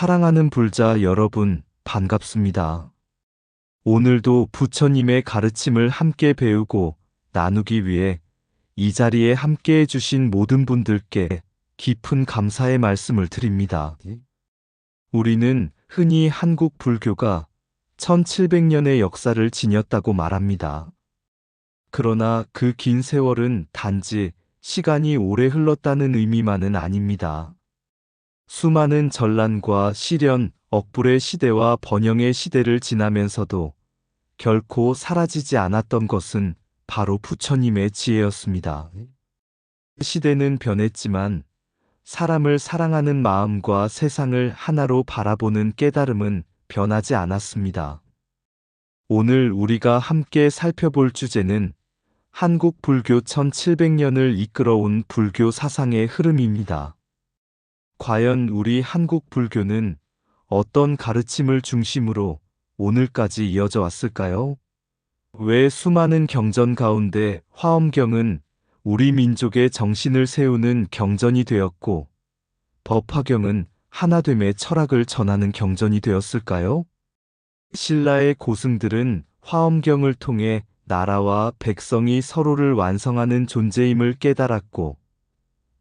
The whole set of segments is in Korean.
사랑하는 불자 여러분, 반갑습니다. 오늘도 부처님의 가르침을 함께 배우고 나누기 위해 이 자리에 함께 해주신 모든 분들께 깊은 감사의 말씀을 드립니다. 우리는 흔히 한국 불교가 1700년의 역사를 지녔다고 말합니다. 그러나 그 긴 세월은 단지 시간이 오래 흘렀다는 의미만은 아닙니다. 수많은 전란과 시련, 억불의 시대와 번영의 시대를 지나면서도 결코 사라지지 않았던 것은 바로 부처님의 지혜였습니다. 시대는 변했지만 사람을 사랑하는 마음과 세상을 하나로 바라보는 깨달음은 변하지 않았습니다. 오늘 우리가 함께 살펴볼 주제는 한국 불교 1700년을 이끌어온 불교 사상의 흐름입니다. 과연 우리 한국 불교는 어떤 가르침을 중심으로 오늘까지 이어져 왔을까요? 왜 수많은 경전 가운데 화엄경은 우리 민족의 정신을 세우는 경전이 되었고, 법화경은 하나됨의 철학을 전하는 경전이 되었을까요? 신라의 고승들은 화엄경을 통해 나라와 백성이 서로를 완성하는 존재임을 깨달았고,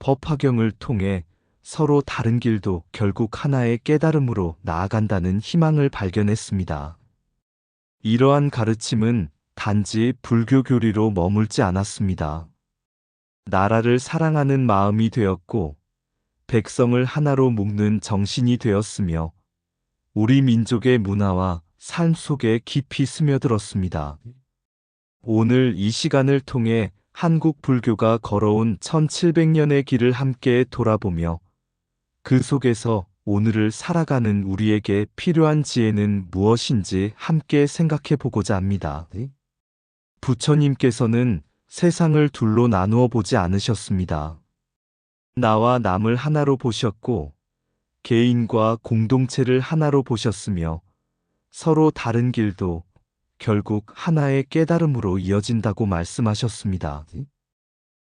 법화경을 통해 서로 다른 길도 결국 하나의 깨달음으로 나아간다는 희망을 발견했습니다. 이러한 가르침은 단지 불교 교리로 머물지 않았습니다. 나라를 사랑하는 마음이 되었고, 백성을 하나로 묶는 정신이 되었으며, 우리 민족의 문화와 삶 속에 깊이 스며들었습니다. 오늘 이 시간을 통해 한국 불교가 걸어온 1700년의 길을 함께 돌아보며 그 속에서 오늘을 살아가는 우리에게 필요한 지혜는 무엇인지 함께 생각해 보고자 합니다. 부처님께서는 세상을 둘로 나누어 보지 않으셨습니다. 나와 남을 하나로 보셨고, 개인과 공동체를 하나로 보셨으며, 서로 다른 길도 결국 하나의 깨달음으로 이어진다고 말씀하셨습니다.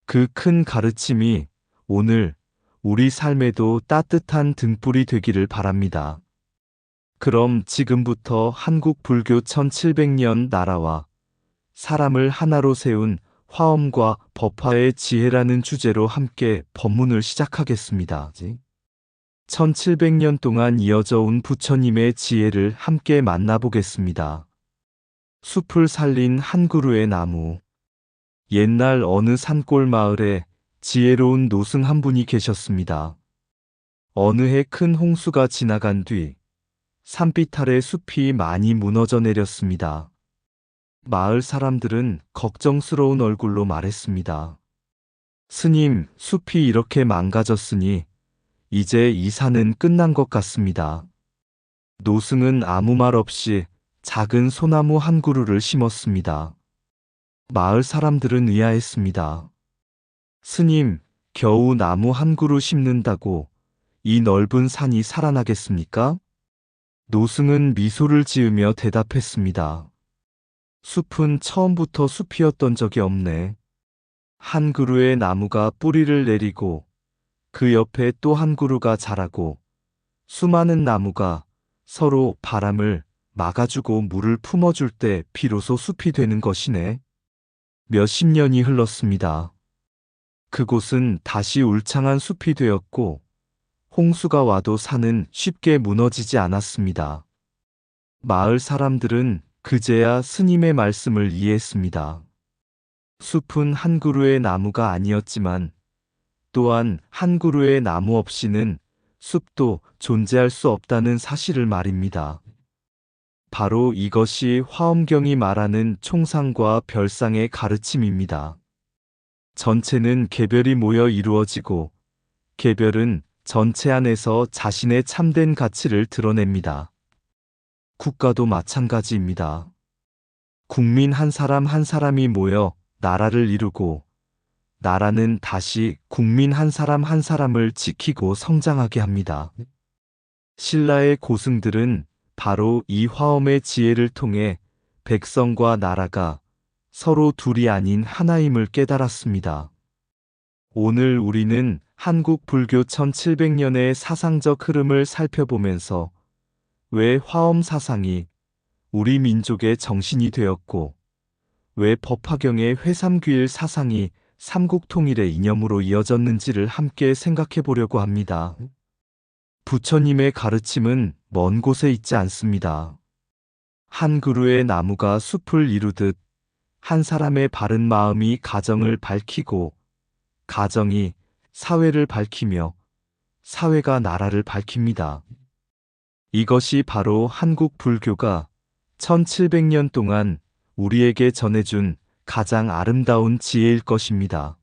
그 큰 가르침이 오늘 우리 삶에도 따뜻한 등불이 되기를 바랍니다. 그럼 지금부터 한국 불교 1700년 나라와 사람을 하나로 세운 화엄과 법화의 지혜라는 주제로 함께 법문을 시작하겠습니다. 1700년 동안 이어져 온 부처님의 지혜를 함께 만나보겠습니다. 숲을 살린 한 그루의 나무. 옛날 어느 산골 마을에 지혜로운 노승 한 분이 계셨습니다. 어느 해 큰 홍수가 지나간 뒤 산빛 아래 숲이 많이 무너져 내렸습니다. 마을 사람들은 걱정스러운 얼굴로 말했습니다. 스님, 숲이 이렇게 망가졌으니 이제 이 산은 끝난 것 같습니다. 노승은 아무 말 없이 작은 소나무 한 그루를 심었습니다. 마을 사람들은 의아했습니다. 스님, 겨우 나무 한 그루 심는다고 이 넓은 산이 살아나겠습니까? 노승은 미소를 지으며 대답했습니다. 숲은 처음부터 숲이었던 적이 없네. 한 그루의 나무가 뿌리를 내리고 그 옆에 또 한 그루가 자라고 수많은 나무가 서로 바람을 막아주고 물을 품어줄 때 비로소 숲이 되는 것이네. 몇십 년이 흘렀습니다. 그곳은 다시 울창한 숲이 되었고 홍수가 와도 산은 쉽게 무너지지 않았습니다. 마을 사람들은 그제야 스님의 말씀을 이해했습니다. 숲은 한 그루의 나무가 아니었지만 또한 한 그루의 나무 없이는 숲도 존재할 수 없다는 사실을 말입니다. 바로 이것이 화엄경이 말하는 총상과 별상의 가르침입니다. 전체는 개별이 모여 이루어지고 개별은 전체 안에서 자신의 참된 가치를 드러냅니다. 국가도 마찬가지입니다. 국민 한 사람 한 사람이 모여 나라를 이루고 나라는 다시 국민 한 사람 한 사람을 지키고 성장하게 합니다. 신라의 고승들은 바로 이 화엄의 지혜를 통해 백성과 나라가 서로 둘이 아닌 하나임을 깨달았습니다. 오늘 우리는 한국 불교 1700년의 사상적 흐름을 살펴보면서 왜 화엄 사상이 우리 민족의 정신이 되었고, 왜 법화경의 회삼귀일 사상이 삼국 통일의 이념으로 이어졌는지를 함께 생각해 보려고 합니다. 부처님의 가르침은 먼 곳에 있지 않습니다. 한 그루의 나무가 숲을 이루듯 한 사람의 바른 마음이 가정을 밝히고, 가정이 사회를 밝히며 사회가 나라를 밝힙니다. 이것이 바로 한국 불교가 1700년 동안 우리에게 전해준 가장 아름다운 지혜일 것입니다.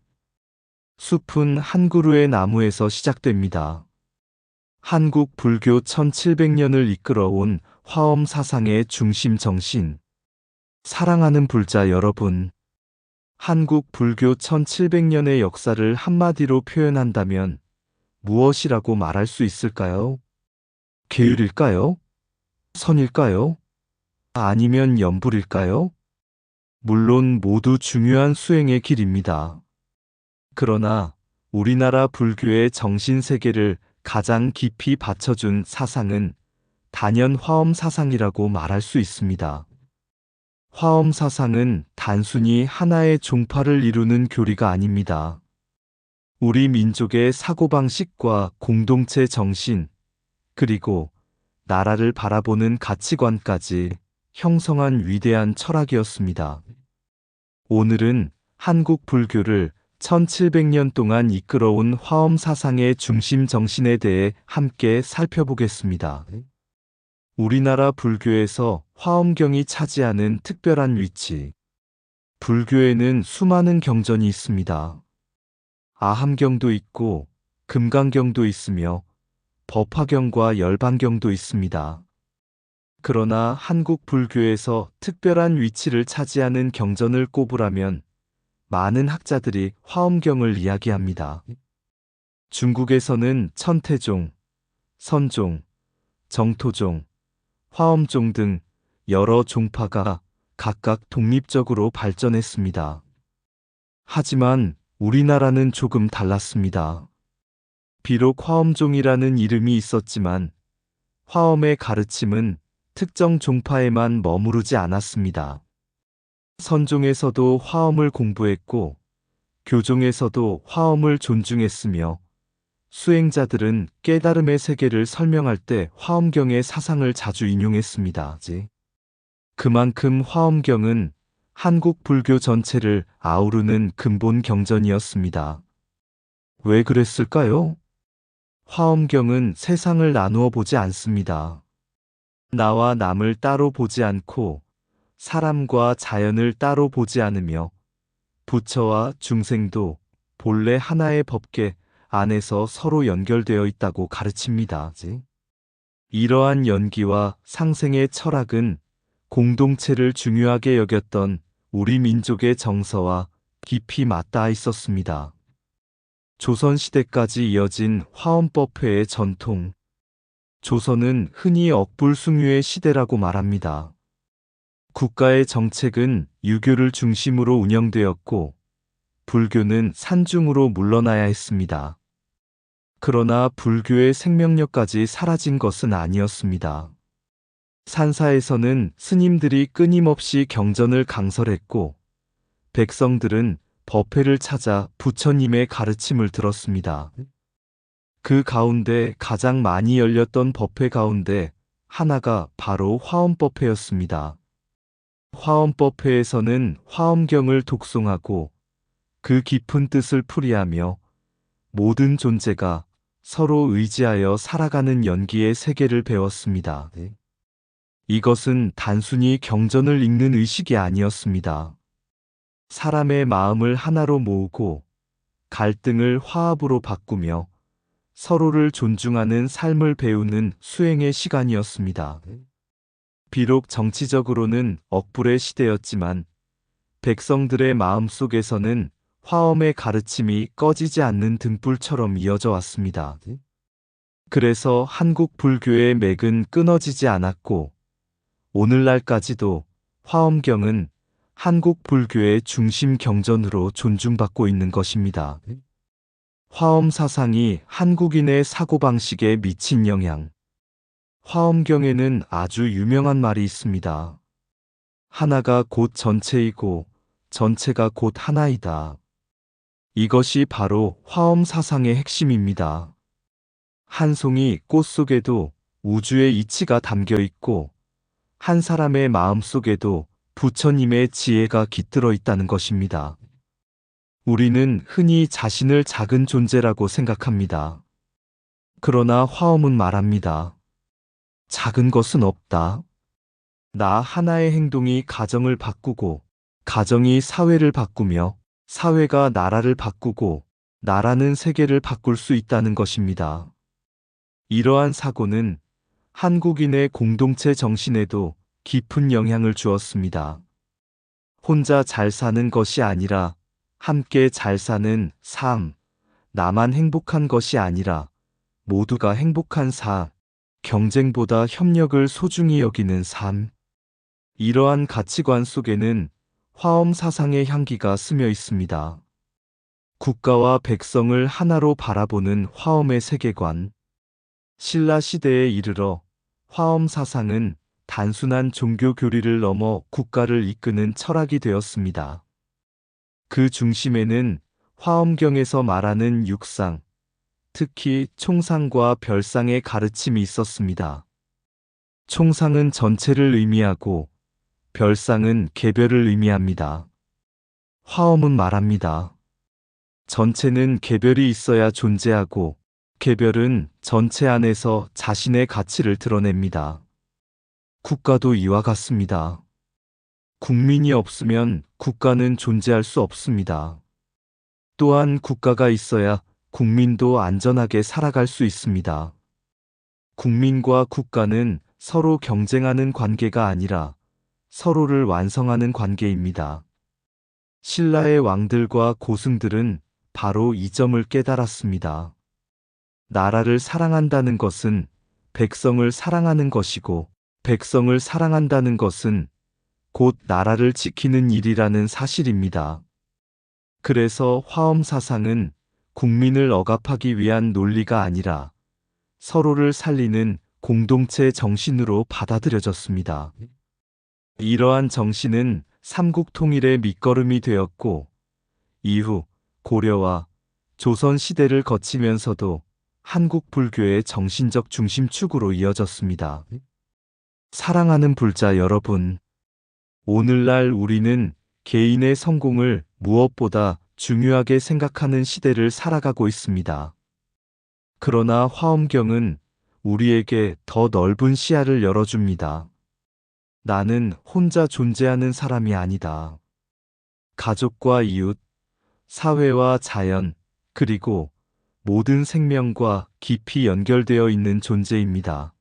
숲은 한 그루의 나무에서 시작됩니다. 한국 불교 1700년을 이끌어온 화엄 사상의 중심 정신. 사랑하는 불자 여러분, 한국 불교 1700년의 역사를 한마디로 표현한다면 무엇이라고 말할 수 있을까요? 계율일까요? 선일까요? 아니면 연불일까요? 물론 모두 중요한 수행의 길입니다. 그러나 우리나라 불교의 정신세계를 가장 깊이 받쳐준 사상은 단연 화엄 사상이라고 말할 수 있습니다. 화엄 사상은 단순히 하나의 종파를 이루는 교리가 아닙니다. 우리 민족의 사고방식과 공동체 정신, 그리고 나라를 바라보는 가치관까지 형성한 위대한 철학이었습니다. 오늘은 한국 불교를 1700년 동안 이끌어온 화엄 사상의 중심 정신에 대해 함께 살펴보겠습니다. 우리나라 불교에서 화엄경이 차지하는 특별한 위치. 불교에는 수많은 경전이 있습니다. 아함경도 있고 금강경도 있으며 법화경과 열반경도 있습니다. 그러나 한국 불교에서 특별한 위치를 차지하는 경전을 꼽으라면 많은 학자들이 화엄경을 이야기합니다. 중국에서는 천태종, 선종, 정토종, 화엄종 등 여러 종파가 각각 독립적으로 발전했습니다. 하지만 우리나라는 조금 달랐습니다. 비록 화엄종이라는 이름이 있었지만 화엄의 가르침은 특정 종파에만 머무르지 않았습니다. 선종에서도 화엄을 공부했고 교종에서도 화엄을 존중했으며 수행자들은 깨달음의 세계를 설명할 때 화엄경의 사상을 자주 인용했습니다. 그만큼 화엄경은 한국 불교 전체를 아우르는 근본 경전이었습니다. 왜 그랬을까요? 화엄경은 세상을 나누어 보지 않습니다. 나와 남을 따로 보지 않고 사람과 자연을 따로 보지 않으며 부처와 중생도 본래 하나의 법계 안에서 서로 연결되어 있다고 가르칩니다. 이러한 연기와 상생의 철학은 공동체를 중요하게 여겼던 우리 민족의 정서와 깊이 맞닿아 있었습니다. 조선시대까지 이어진 화엄법회의 전통. 조선은 흔히 억불숭유의 시대라고 말합니다. 국가의 정책은 유교를 중심으로 운영되었고 불교는 산중으로 물러나야 했습니다. 그러나 불교의 생명력까지 사라진 것은 아니었습니다. 산사에서는 스님들이 끊임없이 경전을 강설했고 백성들은 법회를 찾아 부처님의 가르침을 들었습니다. 그 가운데 가장 많이 열렸던 법회 가운데 하나가 바로 화엄법회였습니다. 화엄법회에서는 화엄경을 독송하고 그 깊은 뜻을 풀이하며 모든 존재가 서로 의지하여 살아가는 연기의 세계를 배웠습니다. 이것은 단순히 경전을 읽는 의식이 아니었습니다. 사람의 마음을 하나로 모으고 갈등을 화합으로 바꾸며 서로를 존중하는 삶을 배우는 수행의 시간이었습니다. 비록 정치적으로는 억불의 시대였지만 백성들의 마음속에서는 화엄의 가르침이 꺼지지 않는 등불처럼 이어져 왔습니다. 그래서 한국 불교의 맥은 끊어지지 않았고 오늘날까지도 화엄경은 한국 불교의 중심 경전으로 존중받고 있는 것입니다. 화엄 사상이 한국인의 사고방식에 미친 영향. 화엄경에는 아주 유명한 말이 있습니다. 하나가 곧 전체이고 전체가 곧 하나이다. 이것이 바로 화엄 사상의 핵심입니다. 한 송이 꽃 속에도 우주의 이치가 담겨 있고 한 사람의 마음 속에도 부처님의 지혜가 깃들어 있다는 것입니다. 우리는 흔히 자신을 작은 존재라고 생각합니다. 그러나 화엄은 말합니다. 작은 것은 없다. 나 하나의 행동이 가정을 바꾸고, 가정이 사회를 바꾸며, 사회가 나라를 바꾸고, 나라는 세계를 바꿀 수 있다는 것입니다. 이러한 사고는 한국인의 공동체 정신에도 깊은 영향을 주었습니다. 혼자 잘 사는 것이 아니라 함께 잘 사는 삶, 나만 행복한 것이 아니라 모두가 행복한 삶, 경쟁보다 협력을 소중히 여기는 삶. 이러한 가치관 속에는 화엄 사상의 향기가 스며 있습니다. 국가와 백성을 하나로 바라보는 화엄의 세계관. 신라 시대에 이르러 화엄 사상은 단순한 종교 교리를 넘어 국가를 이끄는 철학이 되었습니다. 그 중심에는 화엄경에서 말하는 육상, 특히 총상과 별상의 가르침이 있었습니다. 총상은 전체를 의미하고 별상은 개별을 의미합니다. 화엄은 말합니다. 전체는 개별이 있어야 존재하고 개별은 전체 안에서 자신의 가치를 드러냅니다. 국가도 이와 같습니다. 국민이 없으면 국가는 존재할 수 없습니다. 또한 국가가 있어야 국민도 안전하게 살아갈 수 있습니다. 국민과 국가는 서로 경쟁하는 관계가 아니라 서로를 완성하는 관계입니다. 신라의 왕들과 고승들은 바로 이 점을 깨달았습니다. 나라를 사랑한다는 것은 백성을 사랑하는 것이고, 백성을 사랑한다는 것은 곧 나라를 지키는 일이라는 사실입니다. 그래서 화엄 사상은 국민을 억압하기 위한 논리가 아니라 서로를 살리는 공동체 정신으로 받아들여졌습니다. 이러한 정신은 삼국 통일의 밑거름이 되었고, 이후 고려와 조선 시대를 거치면서도 한국 불교의 정신적 중심축으로 이어졌습니다. 사랑하는 불자 여러분, 오늘날 우리는 개인의 성공을 무엇보다 중요하게 생각하는 시대를 살아가고 있습니다. 그러나 화엄경은 우리에게 더 넓은 시야를 열어줍니다. 나는 혼자 존재하는 사람이 아니다. 가족과 이웃, 사회와 자연, 그리고 모든 생명과 깊이 연결되어 있는 존재입니다.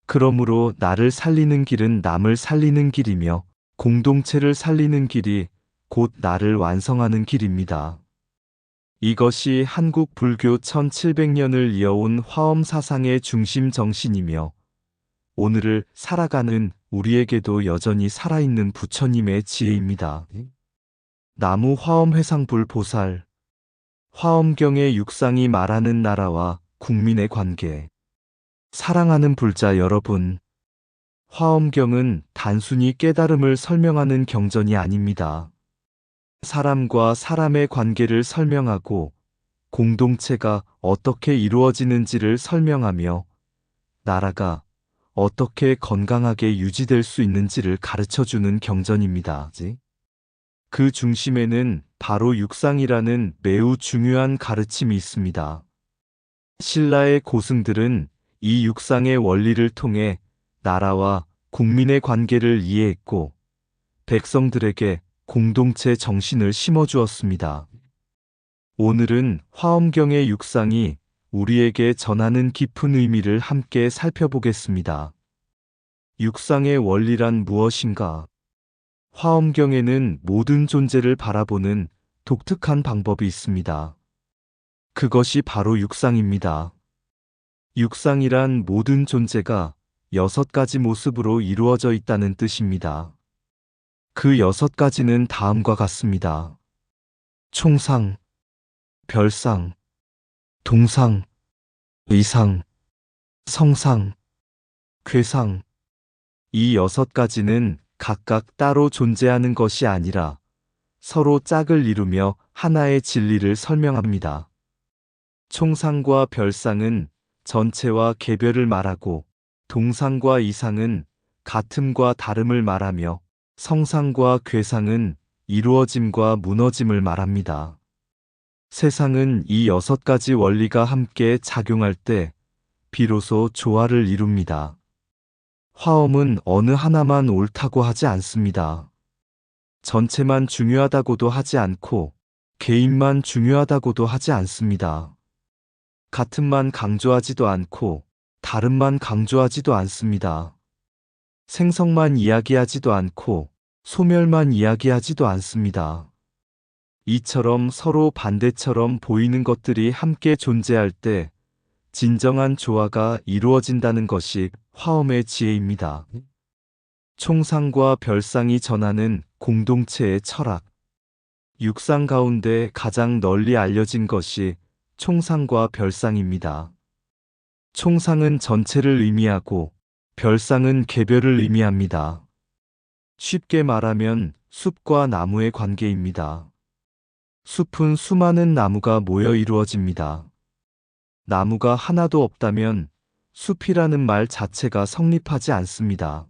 그러므로 나를 살리는 길은 남을 살리는 길이며 공동체를 살리는 길이 곧 나를 완성하는 길입니다. 이것이 한국 불교 1700년을 이어온 화엄 사상의 중심 정신이며 오늘을 살아가는 우리에게도 여전히 살아있는 부처님의 지혜입니다. 나무 화엄 회상불 보살. 화엄경의 육상이 말하는 나라와 국민의 관계. 사랑하는 불자 여러분, 화엄경은 단순히 깨달음을 설명하는 경전이 아닙니다. 사람과 사람의 관계를 설명하고 공동체가 어떻게 이루어지는지를 설명하며 나라가 어떻게 건강하게 유지될 수 있는지를 가르쳐주는 경전입니다. 그 중심에는 바로 육상이라는 매우 중요한 가르침이 있습니다. 신라의 고승들은 이 육상의 원리를 통해 나라와 국민의 관계를 이해했고 백성들에게 공동체 정신을 심어주었습니다. 오늘은 화엄경의 육상이 우리에게 전하는 깊은 의미를 함께 살펴보겠습니다. 육상의 원리란 무엇인가? 화엄경에는 모든 존재를 바라보는 독특한 방법이 있습니다. 그것이 바로 육상입니다. 육상이란 모든 존재가 6가지 모습으로 이루어져 있다는 뜻입니다. 그 6가지는 다음과 같습니다. 총상, 별상, 동상, 의상, 성상, 궤상. 이 6가지는 각각 따로 존재하는 것이 아니라 서로 짝을 이루며 하나의 진리를 설명합니다. 총상과 별상은 전체와 개별을 말하고, 동상과 이상은 같음과 다름을 말하며, 성상과 궤상은 이루어짐과 무너짐을 말합니다. 세상은 이 6가지 원리가 함께 작용할 때 비로소 조화를 이룹니다. 화엄은 어느 하나만 옳다고 하지 않습니다. 전체만 중요하다고도 하지 않고 개인만 중요하다고도 하지 않습니다. 같음만 강조하지도 않고 다름만 강조하지도 않습니다. 생성만 이야기하지도 않고 소멸만 이야기하지도 않습니다. 이처럼 서로 반대처럼 보이는 것들이 함께 존재할 때 진정한 조화가 이루어진다는 것이 화엄의 지혜입니다. 총상과 별상이 전하는 공동체의 철학. 육상 가운데 가장 널리 알려진 것이 총상과 별상입니다. 총상은 전체를 의미하고 별상은 개별을 의미합니다. 쉽게 말하면 숲과 나무의 관계입니다. 숲은 수많은 나무가 모여 이루어집니다. 나무가 하나도 없다면 숲이라는 말 자체가 성립하지 않습니다.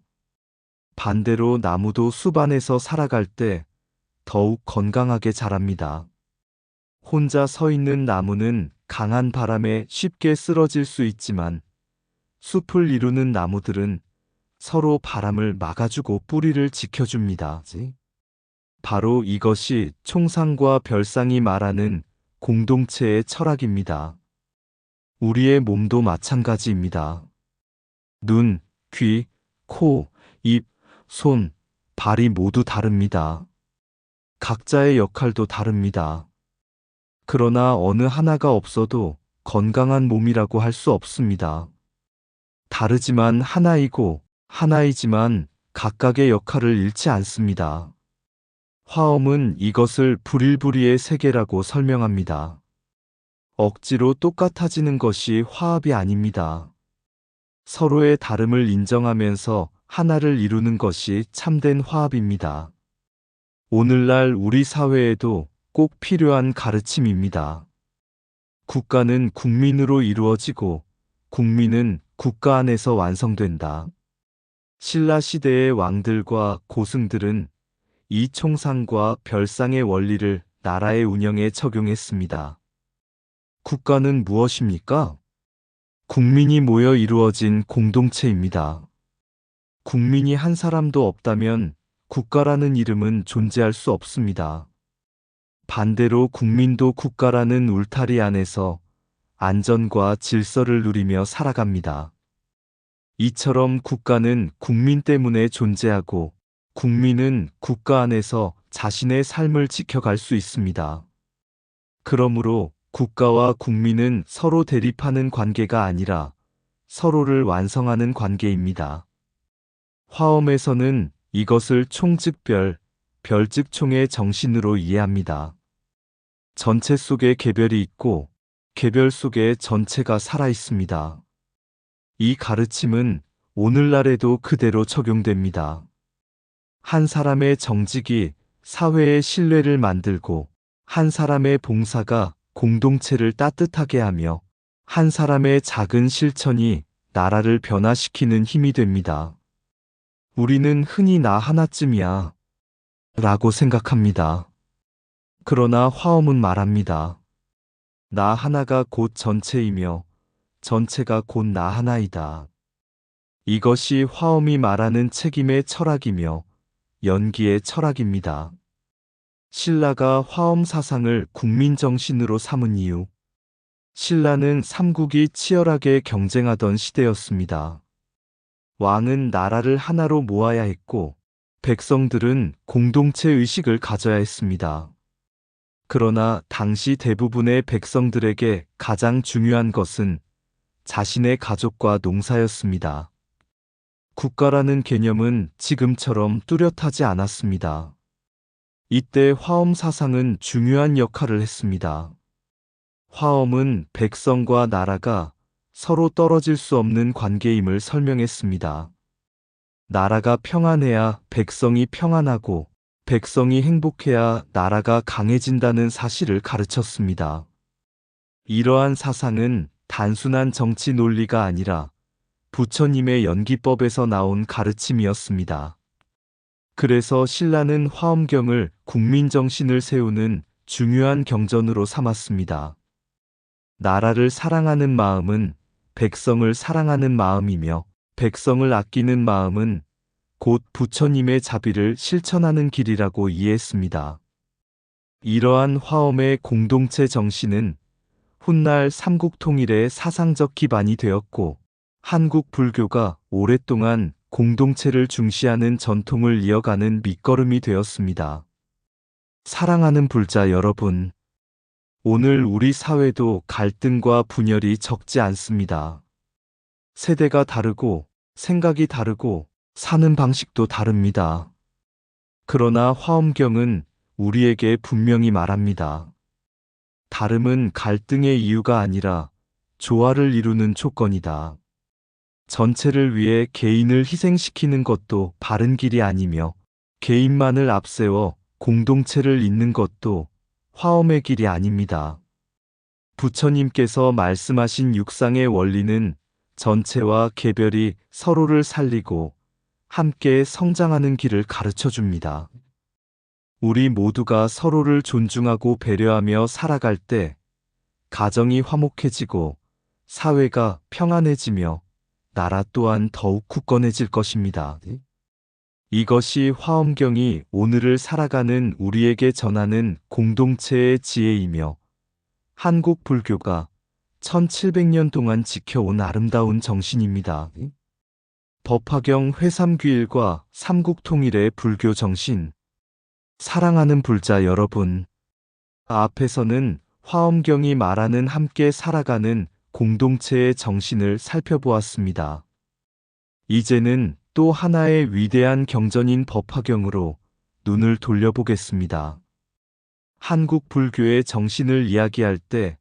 반대로 나무도 숲 안에서 살아갈 때 더욱 건강하게 자랍니다. 혼자 서 있는 나무는 강한 바람에 쉽게 쓰러질 수 있지만 숲을 이루는 나무들은 서로 바람을 막아주고 뿌리를 지켜줍니다. 바로 이것이 총상과 별상이 말하는 공동체의 철학입니다. 우리의 몸도 마찬가지입니다. 눈, 귀, 코, 입, 손, 발이 모두 다릅니다. 각자의 역할도 다릅니다. 그러나 어느 하나가 없어도 건강한 몸이라고 할 수 없습니다. 다르지만 하나이고 하나이지만 각각의 역할을 잃지 않습니다. 화엄은 이것을 불일불이의 세계라고 설명합니다. 억지로 똑같아지는 것이 화합이 아닙니다. 서로의 다름을 인정하면서 하나를 이루는 것이 참된 화합입니다. 오늘날 우리 사회에도 꼭 필요한 가르침입니다. 국가는 국민으로 이루어지고 국민은 국가 안에서 완성된다. 신라 시대의 왕들과 고승들은 이 총상과 별상의 원리를 나라의 운영에 적용했습니다. 국가는 무엇입니까? 국민이 모여 이루어진 공동체입니다. 국민이 한 사람도 없다면 국가라는 이름은 존재할 수 없습니다. 반대로 국민도 국가라는 울타리 안에서 안전과 질서를 누리며 살아갑니다. 이처럼 국가는 국민 때문에 존재하고 국민은 국가 안에서 자신의 삶을 지켜갈 수 있습니다. 그러므로 국가와 국민은 서로 대립하는 관계가 아니라 서로를 완성하는 관계입니다. 화엄에서는 이것을 총 즉 별, 별 즉 총의 정신으로 이해합니다. 전체 속에 개별이 있고 개별 속에 전체가 살아 있습니다. 이 가르침은 오늘날에도 그대로 적용됩니다. 한 사람의 정직이 사회의 신뢰를 만들고 한 사람의 봉사가 공동체를 따뜻하게 하며 한 사람의 작은 실천이 나라를 변화시키는 힘이 됩니다. 우리는 흔히 나 하나쯤이야 라고 생각합니다. 그러나 화엄은 말합니다. 나 하나가 곧 전체이며 전체가 곧 나 하나이다. 이것이 화엄이 말하는 책임의 철학이며 연기의 철학입니다. 신라가 화엄 사상을 국민정신으로 삼은 이유. 신라는 삼국이 치열하게 경쟁하던 시대였습니다. 왕은 나라를 하나로 모아야 했고 백성들은 공동체 의식을 가져야 했습니다. 그러나 당시 대부분의 백성들에게 가장 중요한 것은 자신의 가족과 농사였습니다. 국가라는 개념은 지금처럼 뚜렷하지 않았습니다. 이때 화엄 사상은 중요한 역할을 했습니다. 화엄은 백성과 나라가 서로 떨어질 수 없는 관계임을 설명했습니다. 나라가 평안해야 백성이 평안하고 백성이 행복해야 나라가 강해진다는 사실을 가르쳤습니다. 이러한 사상은 단순한 정치 논리가 아니라 부처님의 연기법에서 나온 가르침이었습니다. 그래서 신라는 화엄경을 국민정신을 세우는 중요한 경전으로 삼았습니다. 나라를 사랑하는 마음은 백성을 사랑하는 마음이며 백성을 아끼는 마음은 곧 부처님의 자비를 실천하는 길이라고 이해했습니다. 이러한 화엄의 공동체 정신은 훗날 삼국통일의 사상적 기반이 되었고 한국 불교가 오랫동안 공동체를 중시하는 전통을 이어가는 밑거름이 되었습니다. 사랑하는 불자 여러분, 오늘 우리 사회도 갈등과 분열이 적지 않습니다. 세대가 다르고 생각이 다르고 사는 방식도 다릅니다. 그러나 화엄경은 우리에게 분명히 말합니다. 다름은 갈등의 이유가 아니라 조화를 이루는 조건이다. 전체를 위해 개인을 희생시키는 것도 바른 길이 아니며 개인만을 앞세워 공동체를 잇는 것도 화엄의 길이 아닙니다. 부처님께서 말씀하신 육상의 원리는 전체와 개별이 서로를 살리고 함께 성장하는 길을 가르쳐 줍니다. 우리 모두가 서로를 존중하고 배려하며 살아갈 때 가정이 화목해지고 사회가 평안해지며 나라 또한 더욱 굳건해질 것입니다. 이것이 화엄경이 오늘을 살아가는 우리에게 전하는 공동체의 지혜이며 한국 불교가 1700년 동안 지켜온 아름다운 정신입니다. 법화경 회삼귀일과 삼국통일의 불교 정신. 사랑하는 불자 여러분, 앞에서는 화엄경이 말하는 함께 살아가는 공동체의 정신을 살펴보았습니다. 이제는 또 하나의 위대한 경전인 법화경으로 눈을 돌려보겠습니다. 한국 불교의 정신을 이야기할 때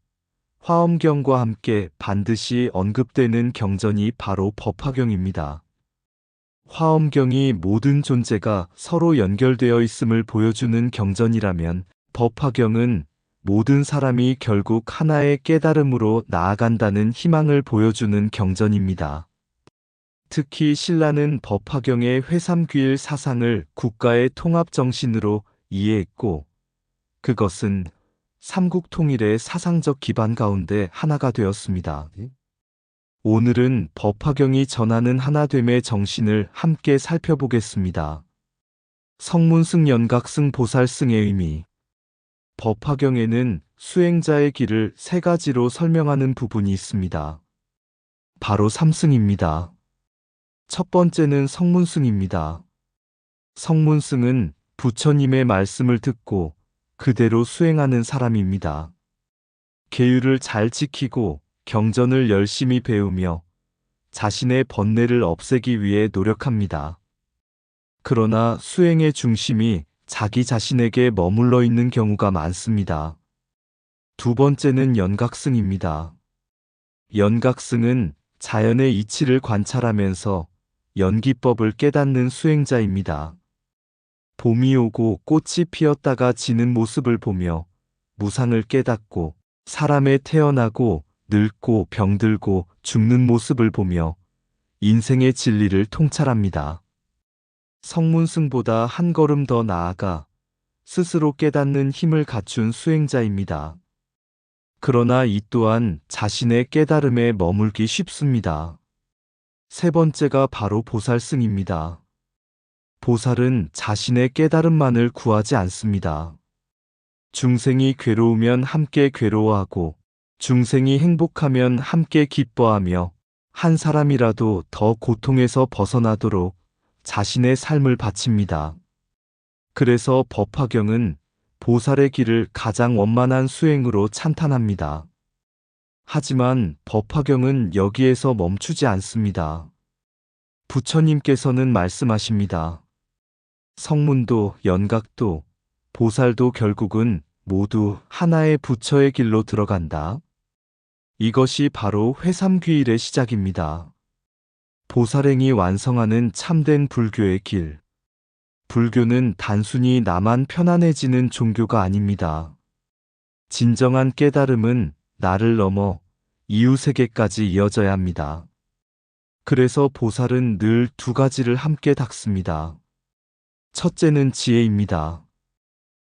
화엄경과 함께 반드시 언급되는 경전이 바로 법화경입니다. 화엄경이 모든 존재가 서로 연결되어 있음을 보여주는 경전이라면 법화경은 모든 사람이 결국 하나의 깨달음으로 나아간다는 희망을 보여주는 경전입니다. 특히 신라는 법화경의 회삼귀일 사상을 국가의 통합 정신으로 이해했고 그것은 삼국통일의 사상적 기반 가운데 하나가 되었습니다. 오늘은 법화경이 전하는 하나됨의 정신을 함께 살펴보겠습니다. 성문승 연각승 보살승의 의미. 법화경에는 수행자의 길을 세 가지로 설명하는 부분이 있습니다. 바로 삼승입니다. 첫 번째는 성문승입니다. 성문승은 부처님의 말씀을 듣고 그대로 수행하는 사람입니다. 계율을 잘 지키고 경전을 열심히 배우며 자신의 번뇌를 없애기 위해 노력합니다. 그러나 수행의 중심이 자기 자신에게 머물러 있는 경우가 많습니다. 두 번째는 연각승입니다. 연각승은 자연의 이치를 관찰하면서 연기법을 깨닫는 수행자입니다. 봄이 오고 꽃이 피었다가 지는 모습을 보며 무상을 깨닫고 사람에 태어나고 늙고 병들고 죽는 모습을 보며 인생의 진리를 통찰합니다. 성문승보다 한 걸음 더 나아가 스스로 깨닫는 힘을 갖춘 수행자입니다. 그러나 이 또한 자신의 깨달음에 머물기 쉽습니다. 세 번째가 바로 보살승입니다. 보살은 자신의 깨달음만을 구하지 않습니다. 중생이 괴로우면 함께 괴로워하고 중생이 행복하면 함께 기뻐하며 한 사람이라도 더 고통에서 벗어나도록 자신의 삶을 바칩니다. 그래서 법화경은 보살의 길을 가장 원만한 수행으로 찬탄합니다. 하지만 법화경은 여기에서 멈추지 않습니다. 부처님께서는 말씀하십니다. 성문도 연각도 보살도 결국은 모두 하나의 부처의 길로 들어간다. 이것이 바로 회삼귀일의 시작입니다. 보살행이 완성하는 참된 불교의 길. 불교는 단순히 나만 편안해지는 종교가 아닙니다. 진정한 깨달음은 나를 넘어 이웃에게까지 이어져야 합니다. 그래서 보살은 늘 두 가지를 함께 닦습니다. 첫째는 지혜입니다.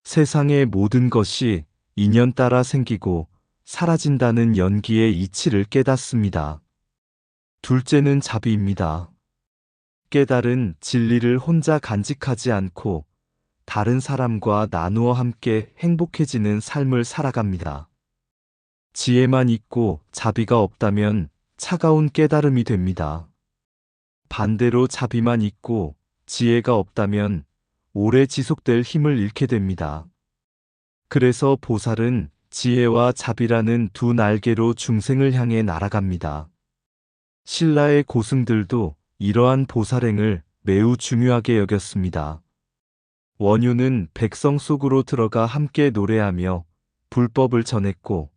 세상의 모든 것이 인연 따라 생기고 사라진다는 연기의 이치를 깨닫습니다. 둘째는 자비입니다. 깨달은 진리를 혼자 간직하지 않고 다른 사람과 나누어 함께 행복해지는 삶을 살아갑니다. 지혜만 있고 자비가 없다면 차가운 깨달음이 됩니다. 반대로 자비만 있고 지혜가 없다면 오래 지속될 힘을 잃게 됩니다. 그래서 보살은 지혜와 자비라는 두 날개로 중생을 향해 날아갑니다. 신라의 고승들도 이러한 보살행을 매우 중요하게 여겼습니다. 원유는 백성 속으로 들어가 함께 노래하며 불법을 전했고,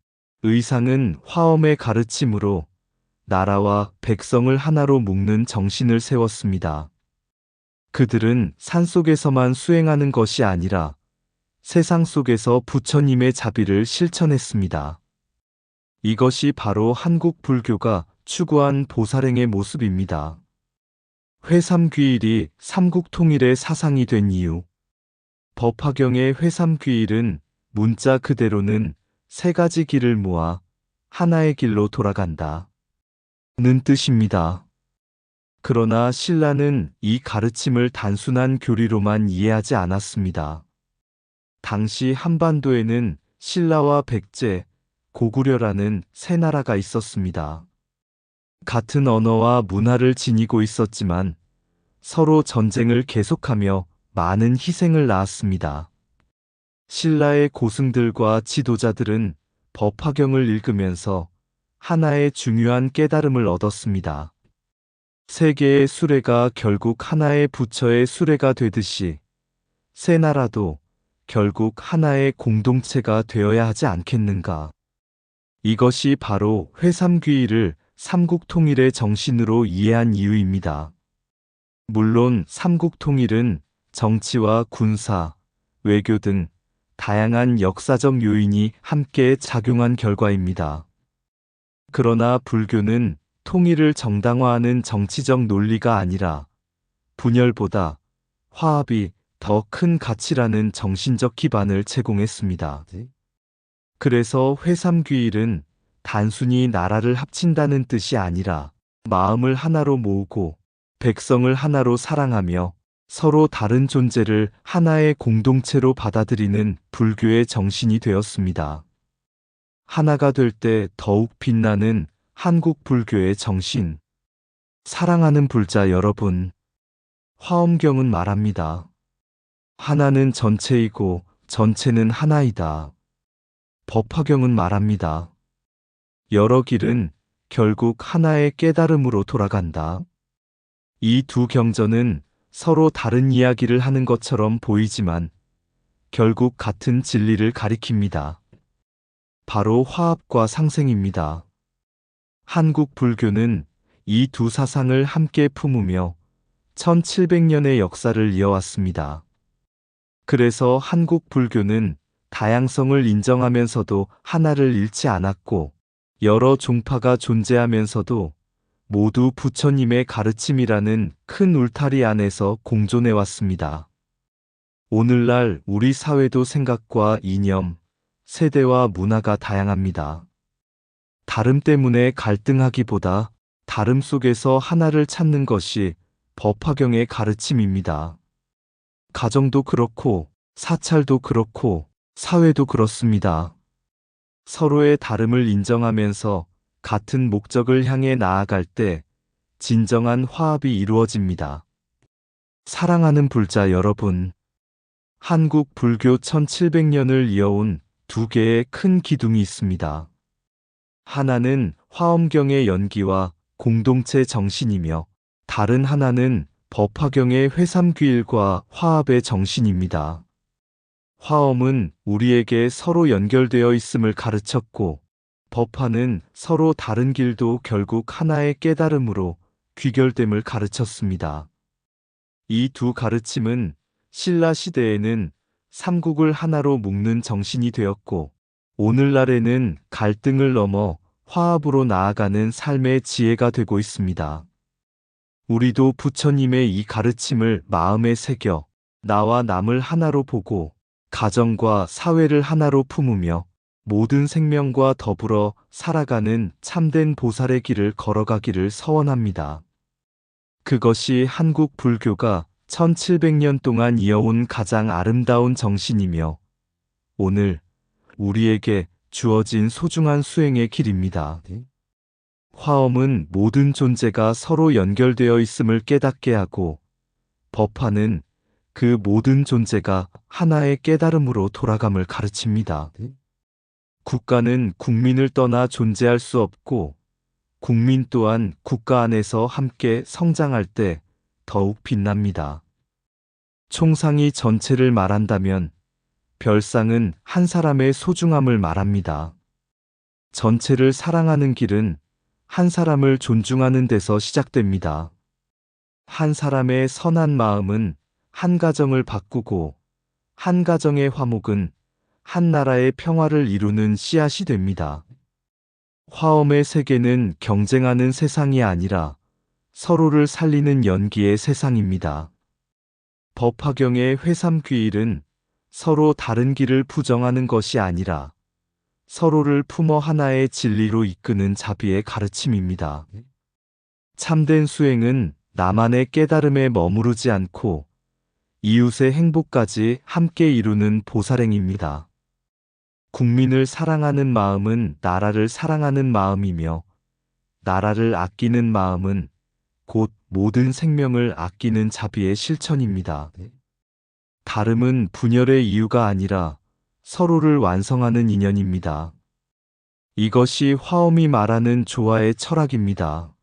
의상은 화엄의 가르침으로 나라와 백성을 하나로 묶는 정신을 세웠습니다. 그들은 산속에서만 수행하는 것이 아니라 세상 속에서 부처님의 자비를 실천했습니다. 이것이 바로 한국 불교가 추구한 보살행의 모습입니다. 회삼귀일이 삼국통일의 사상이 된 이유. 법화경의 회삼귀일은 문자 그대로는 세 가지 길을 모아 하나의 길로 돌아간다 는 뜻입니다. 그러나 신라는 이 가르침을 단순한 교리로만 이해하지 않았습니다. 당시 한반도에는 신라와 백제, 고구려라는 세 나라가 있었습니다. 같은 언어와 문화를 지니고 있었지만 서로 전쟁을 계속하며 많은 희생을 낳았습니다. 신라의 고승들과 지도자들은 법화경을 읽으면서 하나의 중요한 깨달음을 얻었습니다. 세계의 수레가 결국 하나의 부처의 수레가 되듯이 세 나라도 결국 하나의 공동체가 되어야 하지 않겠는가. 이것이 바로 회삼귀일을 삼국통일의 정신으로 이해한 이유입니다. 물론 삼국통일은 정치와 군사, 외교 등 다양한 역사적 요인이 함께 작용한 결과입니다. 그러나 불교는 통일을 정당화하는 정치적 논리가 아니라 분열보다 화합이 더 큰 가치라는 정신적 기반을 제공했습니다. 그래서 회삼귀일은 단순히 나라를 합친다는 뜻이 아니라 마음을 하나로 모으고 백성을 하나로 사랑하며 서로 다른 존재를 하나의 공동체로 받아들이는 불교의 정신이 되었습니다. 하나가 될 때 더욱 빛나는 한국 불교의 정신. 사랑하는 불자 여러분, 화엄경은 말합니다. 하나는 전체이고 전체는 하나이다. 법화경은 말합니다. 여러 길은 결국 하나의 깨달음으로 돌아간다. 이 두 경전은 서로 다른 이야기를 하는 것처럼 보이지만 결국 같은 진리를 가리킵니다. 바로 화합과 상생입니다. 한국 불교는 이 두 사상을 함께 품으며 1700년의 역사를 이어왔습니다. 그래서 한국 불교는 다양성을 인정하면서도 하나를 잃지 않았고, 여러 종파가 존재하면서도 모두 부처님의 가르침이라는 큰 울타리 안에서 공존해 왔습니다. 오늘날 우리 사회도 생각과 이념, 세대와 문화가 다양합니다. 다름 때문에 갈등하기보다 다름 속에서 하나를 찾는 것이 법화경의 가르침입니다. 가정도 그렇고, 사찰도 그렇고, 사회도 그렇습니다. 서로의 다름을 인정하면서 같은 목적을 향해 나아갈 때 진정한 화합이 이루어집니다. 사랑하는 불자 여러분, 한국 불교 1700년을 이어온 두 개의 큰 기둥이 있습니다. 하나는 화엄경의 연기와 공동체 정신이며, 다른 하나는 법화경의 회삼귀일과 화합의 정신입니다. 화엄은 우리에게 서로 연결되어 있음을 가르쳤고, 법화는 서로 다른 길도 결국 하나의 깨달음으로 귀결됨을 가르쳤습니다. 이 두 가르침은 신라 시대에는 삼국을 하나로 묶는 정신이 되었고, 오늘날에는 갈등을 넘어 화합으로 나아가는 삶의 지혜가 되고 있습니다. 우리도 부처님의 이 가르침을 마음에 새겨 나와 남을 하나로 보고 가정과 사회를 하나로 품으며 모든 생명과 더불어 살아가는 참된 보살의 길을 걸어가기를 서원합니다. 그것이 한국 불교가 1700년 동안 이어온 가장 아름다운 정신이며 오늘 우리에게 주어진 소중한 수행의 길입니다. 화엄은 모든 존재가 서로 연결되어 있음을 깨닫게 하고, 법화는 그 모든 존재가 하나의 깨달음으로 돌아감을 가르칩니다. 국가는 국민을 떠나 존재할 수 없고, 국민 또한 국가 안에서 함께 성장할 때 더욱 빛납니다. 총상이 전체를 말한다면 별상은 한 사람의 소중함을 말합니다. 전체를 사랑하는 길은 한 사람을 존중하는 데서 시작됩니다. 한 사람의 선한 마음은 한 가정을 바꾸고 한 가정의 화목은 한 나라의 평화를 이루는 씨앗이 됩니다. 화엄의 세계는 경쟁하는 세상이 아니라 서로를 살리는 연기의 세상입니다. 법화경의 회삼귀일은 서로 다른 길을 부정하는 것이 아니라 서로를 품어 하나의 진리로 이끄는 자비의 가르침입니다. 참된 수행은 나만의 깨달음에 머무르지 않고 이웃의 행복까지 함께 이루는 보살행입니다. 국민을 사랑하는 마음은 나라를 사랑하는 마음이며 나라를 아끼는 마음은 곧 모든 생명을 아끼는 자비의 실천입니다. 다름은 분열의 이유가 아니라 서로를 완성하는 인연입니다. 이것이 화엄이 말하는 조화의 철학입니다.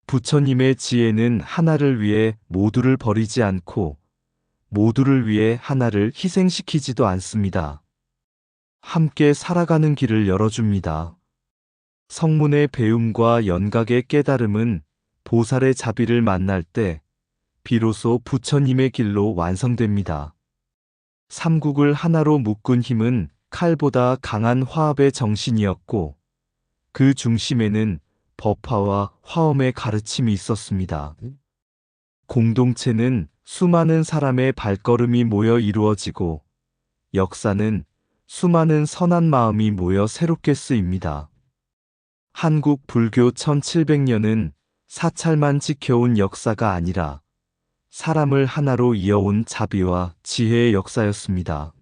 부처님의 지혜는 하나를 위해 모두를 버리지 않고 모두를 위해 하나를 희생시키지도 않습니다. 함께 살아가는 길을 열어줍니다. 성문의 배움과 연각의 깨달음은 보살의 자비를 만날 때 비로소 부처님의 길로 완성됩니다. 삼국을 하나로 묶은 힘은 칼보다 강한 화합의 정신이었고 그 중심에는 법화와 화엄의 가르침이 있었습니다. 공동체는 수많은 사람의 발걸음이 모여 이루어지고 역사는 수많은 선한 마음이 모여 새롭게 쓰입니다. 한국 불교 1700년은 사찰만 지켜온 역사가 아니라 사람을 하나로 이어온 자비와 지혜의 역사였습니다.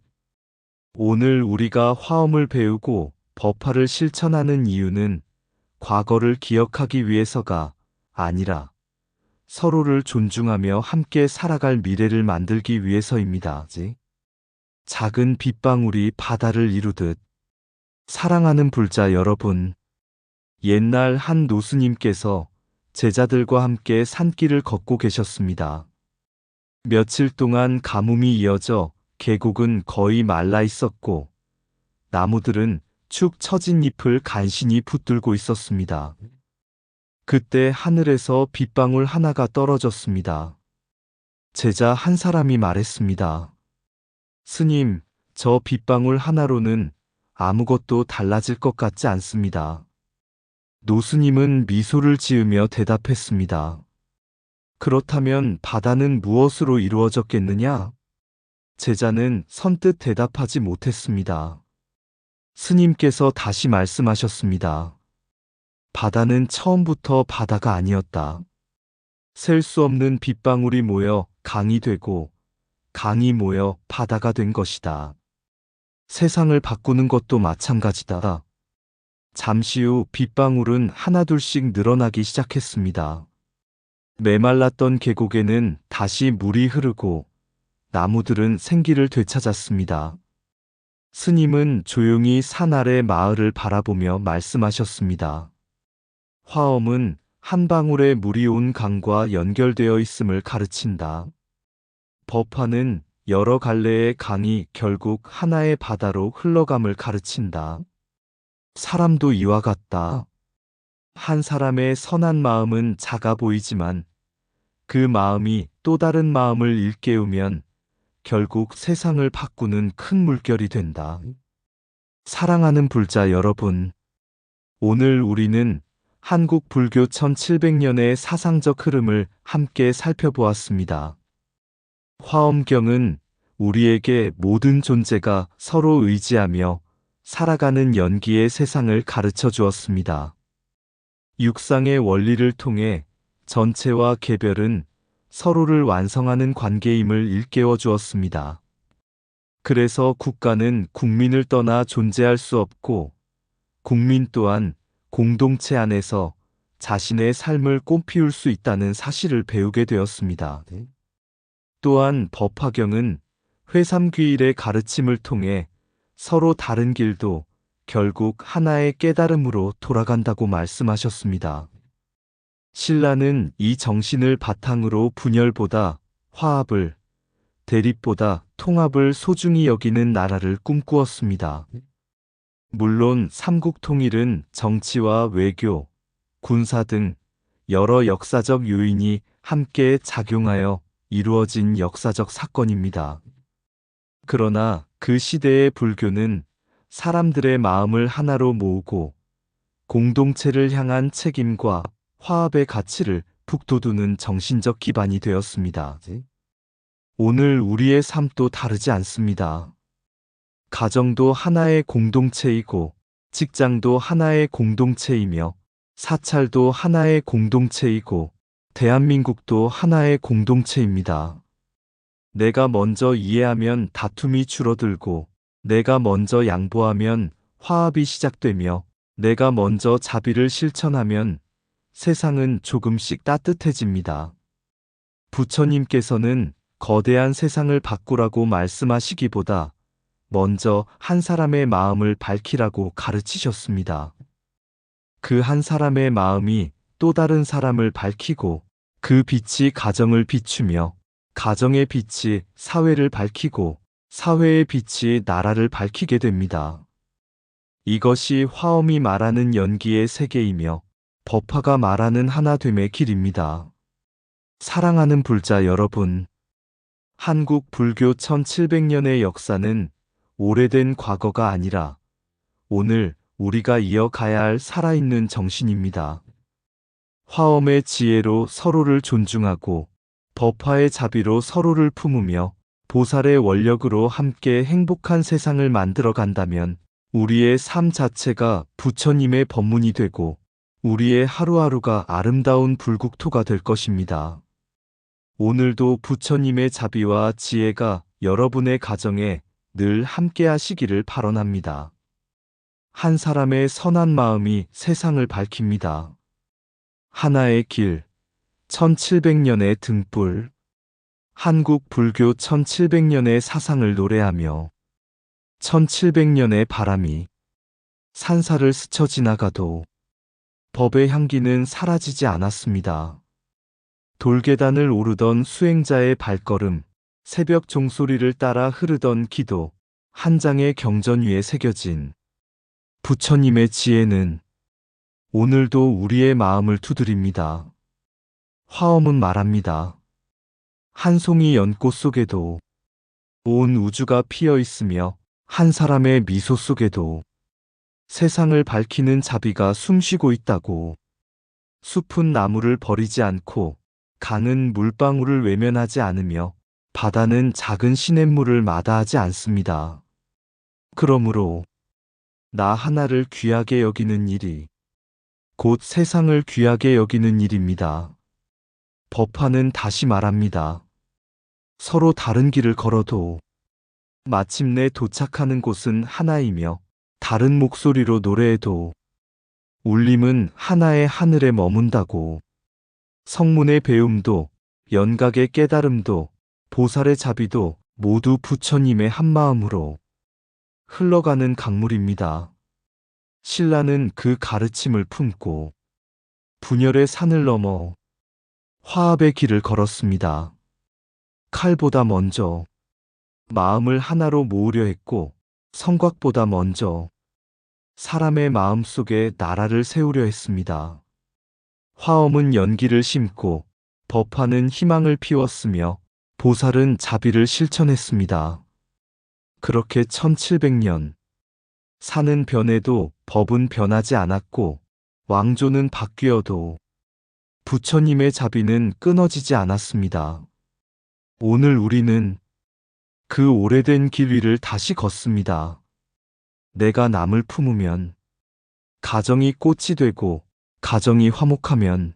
오늘 우리가 화엄을 배우고 법화를 실천하는 이유는 과거를 기억하기 위해서가 아니라 서로를 존중하며 함께 살아갈 미래를 만들기 위해서입니다. 작은 빗방울이 바다를 이루듯 사랑하는 불자 여러분, 옛날 한 노스님께서 제자들과 함께 산길을 걷고 계셨습니다. 며칠 동안 가뭄이 이어져 계곡은 거의 말라 있었고 나무들은 축 처진 잎을 간신히 붙들고 있었습니다. 그때 하늘에서 빗방울 하나가 떨어졌습니다. 제자 한 사람이 말했습니다. 스님, 저 빗방울 하나로는 아무것도 달라질 것 같지 않습니다. 노스님은 미소를 지으며 대답했습니다. 그렇다면 바다는 무엇으로 이루어졌겠느냐? 제자는 선뜻 대답하지 못했습니다. 스님께서 다시 말씀하셨습니다. 바다는 처음부터 바다가 아니었다. 셀 수 없는 빗방울이 모여 강이 되고 강이 모여 바다가 된 것이다. 세상을 바꾸는 것도 마찬가지다. 잠시 후 빗방울은 하나둘씩 늘어나기 시작했습니다. 메말랐던 계곡에는 다시 물이 흐르고 나무들은 생기를 되찾았습니다. 스님은 조용히 산 아래 마을을 바라보며 말씀하셨습니다. 화엄은 한 방울의 물이 온 강과 연결되어 있음을 가르친다. 법화는 여러 갈래의 강이 결국 하나의 바다로 흘러감을 가르친다. 사람도 이와 같다. 한 사람의 선한 마음은 작아 보이지만 그 마음이 또 다른 마음을 일깨우면 결국 세상을 바꾸는 큰 물결이 된다. 사랑하는 불자 여러분, 오늘 우리는 한국 불교 1700년의 사상적 흐름을 함께 살펴보았습니다. 화엄경은 우리에게 모든 존재가 서로 의지하며 살아가는 연기의 세상을 가르쳐 주었습니다. 육상의 원리를 통해 전체와 개별은 서로를 완성하는 관계임을 일깨워 주었습니다. 그래서 국가는 국민을 떠나 존재할 수 없고 국민 또한 공동체 안에서 자신의 삶을 꽃피울 수 있다는 사실을 배우게 되었습니다. 또한 법화경은 회삼귀일의 가르침을 통해 서로 다른 길도 결국 하나의 깨달음으로 돌아간다고 말씀하셨습니다. 신라는 이 정신을 바탕으로 분열보다 화합을, 대립보다 통합을 소중히 여기는 나라를 꿈꾸었습니다. 물론 삼국통일은 정치와 외교, 군사 등 여러 역사적 요인이 함께 작용하여 이루어진 역사적 사건입니다. 그러나 그 시대의 불교는 사람들의 마음을 하나로 모으고 공동체를 향한 책임과 화합의 가치를 북돋우는 정신적 기반이 되었습니다. 오늘 우리의 삶도 다르지 않습니다. 가정도 하나의 공동체이고 직장도 하나의 공동체이며 사찰도 하나의 공동체이고 대한민국도 하나의 공동체입니다. 내가 먼저 이해하면 다툼이 줄어들고 내가 먼저 양보하면 화합이 시작되며 내가 먼저 자비를 실천하면 세상은 조금씩 따뜻해집니다. 부처님께서는 거대한 세상을 바꾸라고 말씀하시기보다 먼저 한 사람의 마음을 밝히라고 가르치셨습니다. 그 한 사람의 마음이 또 다른 사람을 밝히고 그 빛이 가정을 비추며 가정의 빛이 사회를 밝히고 사회의 빛이 나라를 밝히게 됩니다. 이것이 화엄이 말하는 연기의 세계이며 법화가 말하는 하나됨의 길입니다. 사랑하는 불자 여러분, 한국 불교 1700년의 역사는 오래된 과거가 아니라 오늘 우리가 이어가야 할 살아있는 정신입니다. 화엄의 지혜로 서로를 존중하고 법화의 자비로 서로를 품으며 보살의 원력으로 함께 행복한 세상을 만들어 간다면 우리의 삶 자체가 부처님의 법문이 되고 우리의 하루하루가 아름다운 불국토가 될 것입니다. 오늘도 부처님의 자비와 지혜가 여러분의 가정에 늘 함께 하시기를 발언합니다. 한 사람의 선한 마음이 세상을 밝힙니다. 하나의 길, 1700년의 등불. 한국 불교 1700년의 사상을 노래하며 1700년의 바람이 산사를 스쳐 지나가도 법의 향기는 사라지지 않았습니다. 돌계단을 오르던 수행자의 발걸음, 새벽 종소리를 따라 흐르던 기도, 한 장의 경전 위에 새겨진 부처님의 지혜는 오늘도 우리의 마음을 두드립니다. 화엄은 말합니다. 한 송이 연꽃 속에도 온 우주가 피어 있으며 한 사람의 미소 속에도 세상을 밝히는 자비가 숨쉬고 있다고. 숲은 나무를 버리지 않고 강은 물방울을 외면하지 않으며 바다는 작은 시냇물을 마다하지 않습니다. 그러므로 나 하나를 귀하게 여기는 일이 곧 세상을 귀하게 여기는 일입니다. 법화는 다시 말합니다. 서로 다른 길을 걸어도 마침내 도착하는 곳은 하나이며 다른 목소리로 노래해도 울림은 하나의 하늘에 머문다고. 성문의 배움도 연각의 깨달음도 보살의 자비도 모두 부처님의 한마음으로 흘러가는 강물입니다. 신라는 그 가르침을 품고 분열의 산을 넘어 화합의 길을 걸었습니다. 칼보다 먼저 마음을 하나로 모으려 했고 성곽보다 먼저 사람의 마음 속에 나라를 세우려 했습니다. 화엄은 연기를 심고 법화는 희망을 피웠으며 보살은 자비를 실천했습니다. 그렇게 1700년 산은 변해도 법은 변하지 않았고 왕조는 바뀌어도 부처님의 자비는 끊어지지 않았습니다. 오늘 우리는 그 오래된 길 위를 다시 걷습니다. 내가 남을 품으면 가정이 꽃이 되고 가정이 화목하면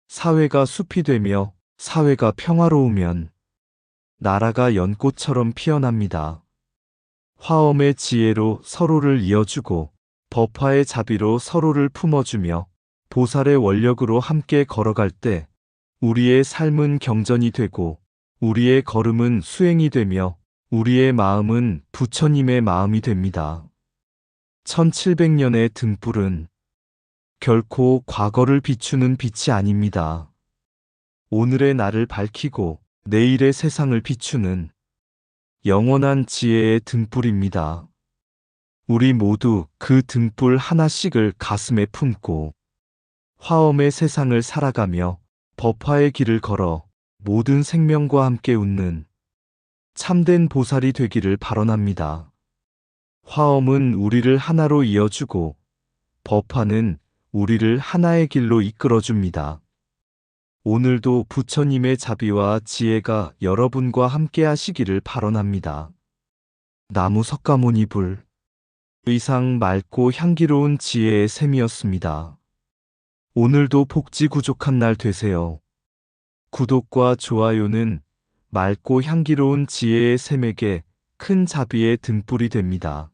사회가 숲이 되며 사회가 평화로우면 나라가 연꽃처럼 피어납니다. 화엄의 지혜로 서로를 이어주고 법화의 자비로 서로를 품어주며 보살의 원력으로 함께 걸어갈 때 우리의 삶은 경전이 되고 우리의 걸음은 수행이 되며 우리의 마음은 부처님의 마음이 됩니다. 1700년의 등불은 결코 과거를 비추는 빛이 아닙니다. 오늘의 나를 밝히고 내일의 세상을 비추는 영원한 지혜의 등불입니다. 우리 모두 그 등불 하나씩을 가슴에 품고 화엄의 세상을 살아가며 법화의 길을 걸어 모든 생명과 함께 웃는 참된 보살이 되기를 발언합니다. 화엄은 우리를 하나로 이어주고 법화는 우리를 하나의 길로 이끌어줍니다. 오늘도 부처님의 자비와 지혜가 여러분과 함께 하시기를 발언합니다. 나무 석가모니 불 의상 맑고 향기로운 지혜의 샘이었습니다. 오늘도 복지구족한 날 되세요. 구독과 좋아요는 맑고 향기로운 지혜의 샘에게 큰 자비의 등불이 됩니다.